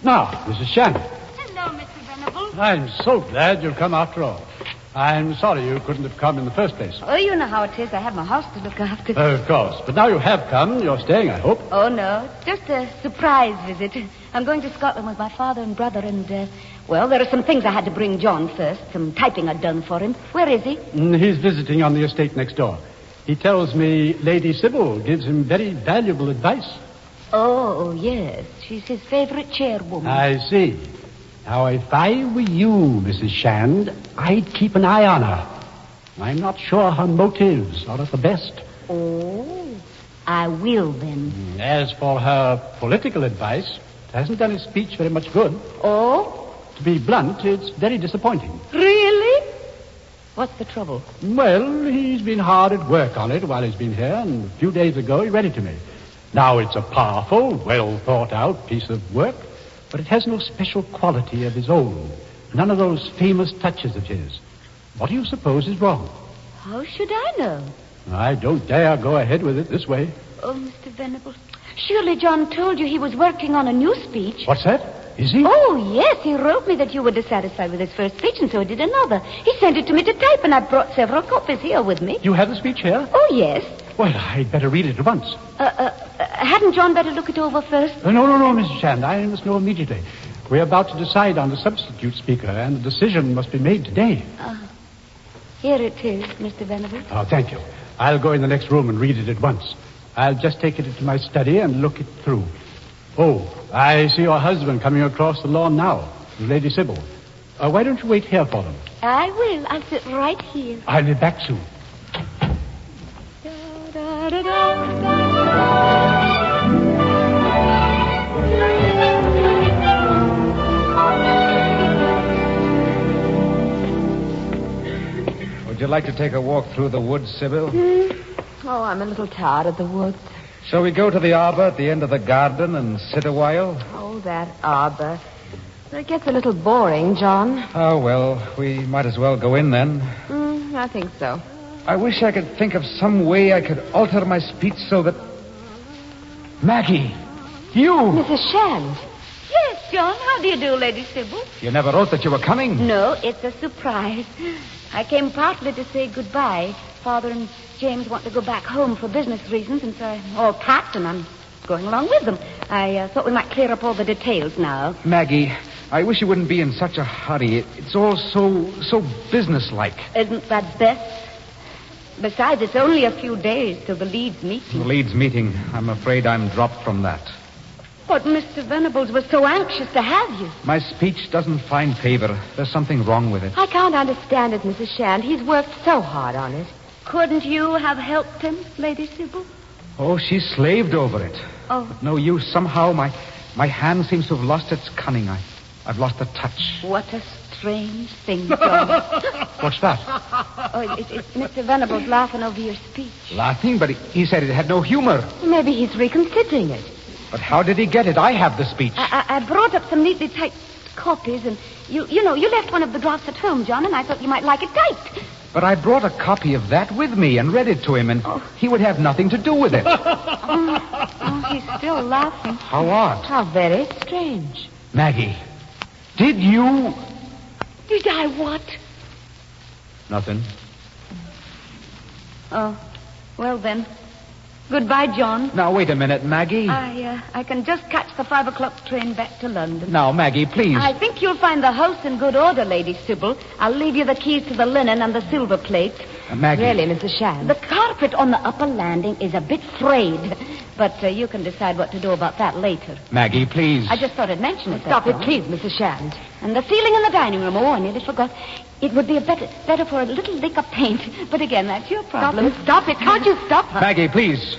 Now, Mrs. Shand. Hello, Mr. Venable. I'm so glad you've come after all. I'm sorry you couldn't have come in the first place. Oh, you know how it is. I have my house to look after. Of course. But now you have come. You're staying, I hope. Oh, no. Just a surprise visit. I'm going to Scotland with my father and brother, and, well, there are some things I had to bring John first. Some typing I'd done for him. Where is he? He's visiting on the estate next door. He tells me Lady Sybil gives him very valuable advice. Oh, yes. She's his favorite chairwoman. I see. Now, if I were you, Mrs. Shand, I'd keep an eye on her. I'm not sure her motives are at the best. Oh, I will then. As for her political advice, it hasn't done his speech very much good. Oh? To be blunt, it's very disappointing. Really? What's the trouble? Well, he's been hard at work on it while he's been here, and a few days ago he read it to me. Now, it's a powerful, well-thought-out piece of work, but it has no special quality of his own. None of those famous touches of his. What do you suppose is wrong? How should I know? I don't dare go ahead with it this way. Oh, Mr. Venables, surely John told you he was working on a new speech. What's that? Is he? Oh, yes, he wrote me that you were dissatisfied with his first speech, and so he did another. He sent it to me to type, and I brought several copies here with me. You have the speech here? Oh, yes. Well, I'd better read it at once. Hadn't John better look it over first? No, Mrs. Shand. I must know immediately. We're about to decide on the substitute speaker, and the decision must be made today. Here it is, Mr. Venables. Oh, thank you. I'll go in the next room and read it at once. I'll just take it into my study and look it through. Oh, I see your husband coming across the lawn now, Lady Sybil. Why don't you wait here for them? I will. I'll sit right here. I'll be back soon. Would you like to take a walk through the woods, Sybil? Oh, I'm a little tired of the woods. Shall we go to the arbor at the end of the garden and sit a while? Oh, that arbor. It gets a little boring, John. Oh, well, we might as well go in then. I think so. I wish I could think of some way I could alter my speech so that... Maggie! You! Mrs. Shand. Yes, John. How do you do, Lady Sybil? You never wrote that you were coming. No, it's a surprise. I came partly to say goodbye. Father and James want to go back home for business reasons, and so I'm all packed, and I'm going along with them. I thought we might clear up all the details now. Maggie, I wish you wouldn't be in such a hurry. It's all so businesslike. Isn't that best? Besides, it's only a few days till the Leeds meeting. The Leeds meeting. I'm afraid I'm dropped from that. But Mr. Venables was so anxious to have you. My speech doesn't find favor. There's something wrong with it. I can't understand it, Mrs. Shand. He's worked so hard on it. Couldn't you have helped him, Lady Sybil? Oh, she slaved over it. Oh. But no use. Somehow my hand seems to have lost its cunning. I've lost the touch. What a strange thing, John. What's that? Oh, it's Mr. Venables laughing over your speech. Laughing? But he said it had no humor. Maybe he's reconsidering it. But how did he get it? I have the speech. I brought up some neatly typed copies, and you left one of the drafts at home, John, and I thought you might like it typed. But I brought a copy of that with me and read it to him, and he would have nothing to do with it. He's still laughing. How odd. How very strange. Maggie, did you... Did I what? Nothing. Oh, well then. Goodbye, John. Now, wait a minute, Maggie. I can just catch the 5 o'clock train back to London. Now, Maggie, please. I think you'll find the house in good order, Lady Sybil. I'll leave you the keys to the linen and the silver plate. Maggie. Really, Mrs. Shand? The carpet on the upper landing is a bit frayed, but you can decide what to do about that later. Maggie, please. I just thought I'd mention it. Stop it, please, Mrs. Shand. And the ceiling in the dining room. Oh, I nearly forgot. It would be better for a little lick of paint. But again, that's your problem. Stop it. Can't you stop her? Maggie, please.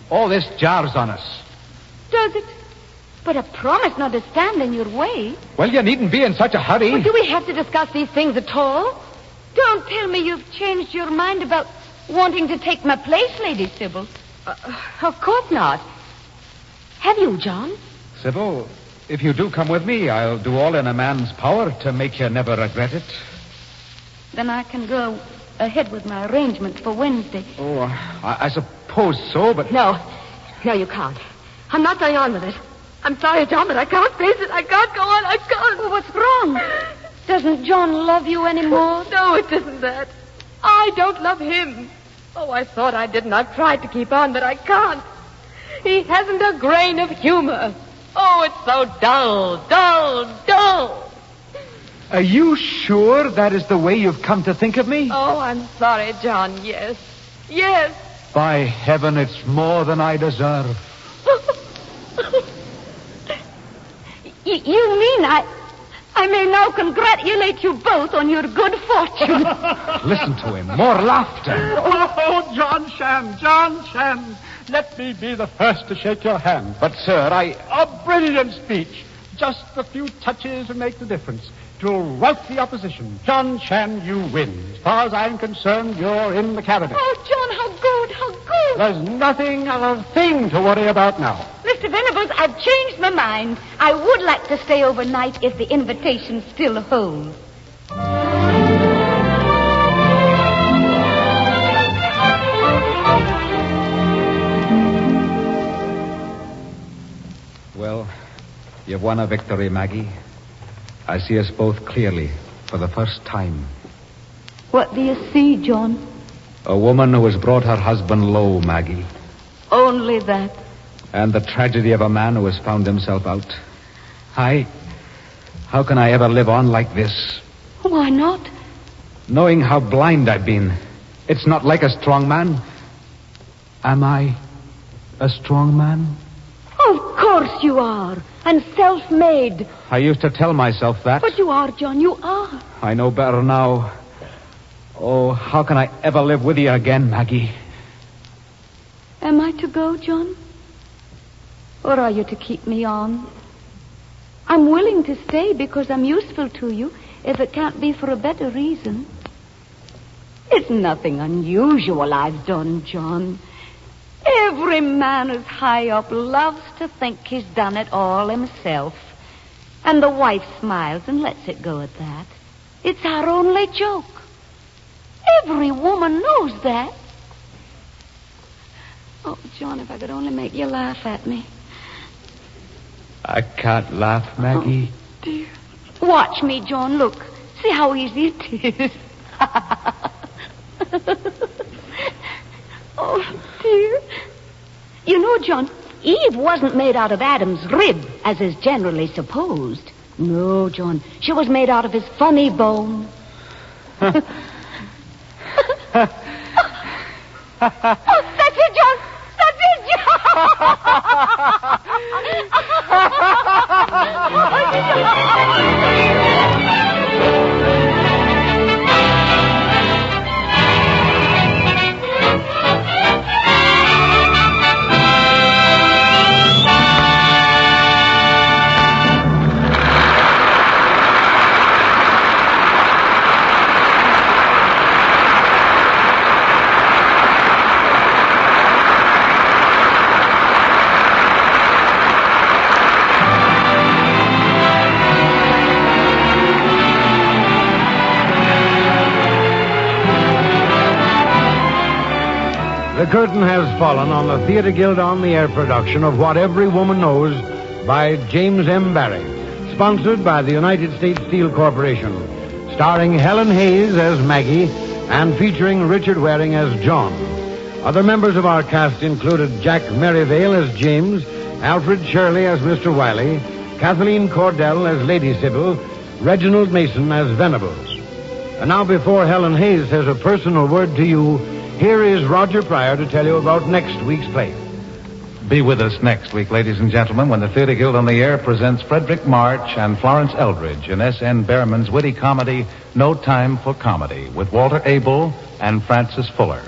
All this jars on us. Does it? But a promise not to stand in your way. Well, you needn't be in such a hurry. Well, do we have to discuss these things at all? Don't tell me you've changed your mind about wanting to take my place, Lady Sybil. Of course not. Have you, John? Sybil, if you do come with me, I'll do all in a man's power to make you never regret it. Then I can go ahead with my arrangements for Wednesday. Oh, I suppose so, but... No, you can't. I'm not going on with it. I'm sorry, John, but I can't face it. I can't go on. I can't. Well, what's wrong? Doesn't John love you anymore? No, it isn't that. I don't love him. Oh, I thought I didn't. I've tried to keep on, but I can't. He hasn't a grain of humor. Oh, it's so dull. Are you sure that is the way you've come to think of me? Oh, I'm sorry, John. Yes. By heaven, it's more than I deserve. You mean I may now congratulate you both on your good fortune? Listen to him. More laughter. Oh, John Shand. Let me be the first to shake your hand. But, sir, A brilliant speech. Just a few touches will make the difference. To rout the opposition. John Shand, you win. As far as I'm concerned, you're in the cabinet. Oh, John, how good. There's nothing of a thing to worry about now. Mr. Venables, I've changed my mind. I would like to stay overnight if the invitation still holds. Well, you've won a victory, Maggie. I see us both clearly for the first time. What do you see, John? A woman who has brought her husband low, Maggie. Only that. And the tragedy of a man who has found himself out. How can I ever live on like this? Why not? Knowing how blind I've been. It's not like a strong man. Am I a strong man? Of course you are. And self-made. I used to tell myself that. But you are, John, you are. I know better now. Oh, how can I ever live with you again, Maggie? Am I to go, John? Or are you to keep me on? I'm willing to stay because I'm useful to you, if it can't be for a better reason. It's nothing unusual I've done, John. Every man who's high up loves to think he's done it all himself. And the wife smiles and lets it go at that. It's our only joke. Every woman knows that. Oh, John, if I could only make you laugh at me. I can't laugh, Maggie. Oh, dear. Watch me, John. Look. See how easy it is. Oh, dear. You know, John, Eve wasn't made out of Adam's rib, as is generally supposed. No, John. She was made out of his funny bone. Oh, that's it, John. That's it, The curtain has fallen on the Theatre Guild on the Air production of What Every Woman Knows by James M. Barrie, sponsored by the United States Steel Corporation, starring Helen Hayes as Maggie and featuring Richard Waring as John. Other members of our cast included Jack Merivale as James, Alfred Shirley as Mr. Wiley, Kathleen Cordell as Lady Sybil, Reginald Mason as Venables. And now, before Helen Hayes says a personal word to you, here is Roger Pryor to tell you about next week's play. Be with us next week, ladies and gentlemen, when the Theatre Guild on the Air presents Frederick March and Florence Eldridge in S.N. Behrman's witty comedy, No Time for Comedy, with Walter Abel and Francis Fuller.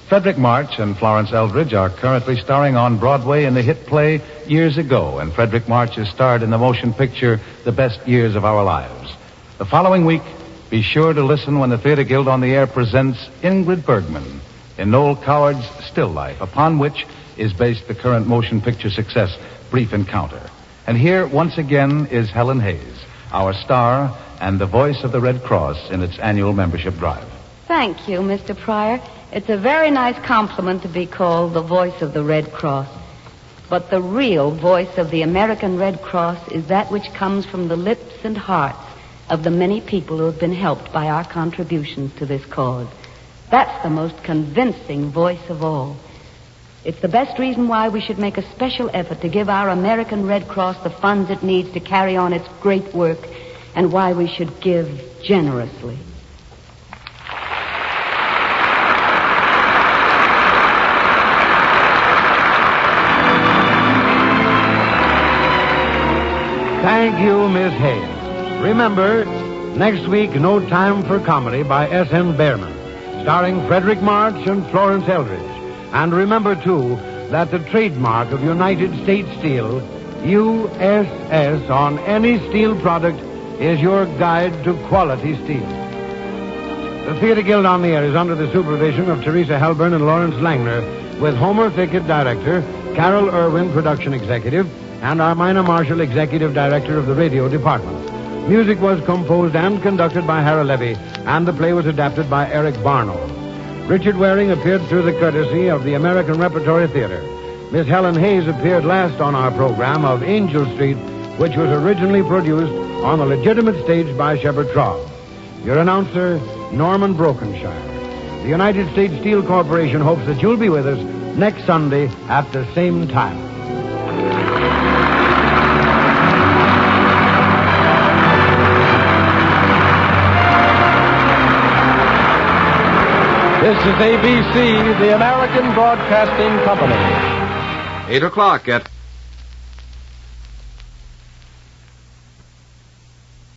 Frederick March and Florence Eldridge are currently starring on Broadway in the hit play Years Ago, and Frederick March is starred in the motion picture The Best Years of Our Lives. The following week, be sure to listen when the Theatre Guild on the Air presents Ingrid Bergman in Noel Coward's Still Life, upon which is based the current motion picture success, Brief Encounter. And here, once again, is Helen Hayes, our star and the voice of the Red Cross in its annual membership drive. Thank you, Mr. Pryor. It's a very nice compliment to be called the voice of the Red Cross. But the real voice of the American Red Cross is that which comes from the lips and hearts of the many people who have been helped by our contributions to this cause. That's the most convincing voice of all. It's the best reason why we should make a special effort to give our American Red Cross the funds it needs to carry on its great work, and why we should give generously. Thank you, Miss Hayes. Remember, next week, No Time for Comedy by S.N. Behrman, starring Frederick March and Florence Eldridge. And remember, too, that the trademark of United States Steel, USS, on any steel product is your guide to quality steel. The Theatre Guild on the Air is under the supervision of Teresa Halburn and Lawrence Langner, with Homer Thickett, director, Carol Irwin, production executive, and Armina Marshall, executive director of the radio department. Music was composed and conducted by Harold Levy, and the play was adapted by Eric Barnow. Richard Waring appeared through the courtesy of the American Repertory Theater. Miss Helen Hayes appeared last on our program of Angel Street, which was originally produced on the legitimate stage by Shepard Traub. Your announcer, Norman Brokenshire. The United States Steel Corporation hopes that you'll be with us next Sunday at the same time. This is ABC, the American Broadcasting Company. 8 o'clock at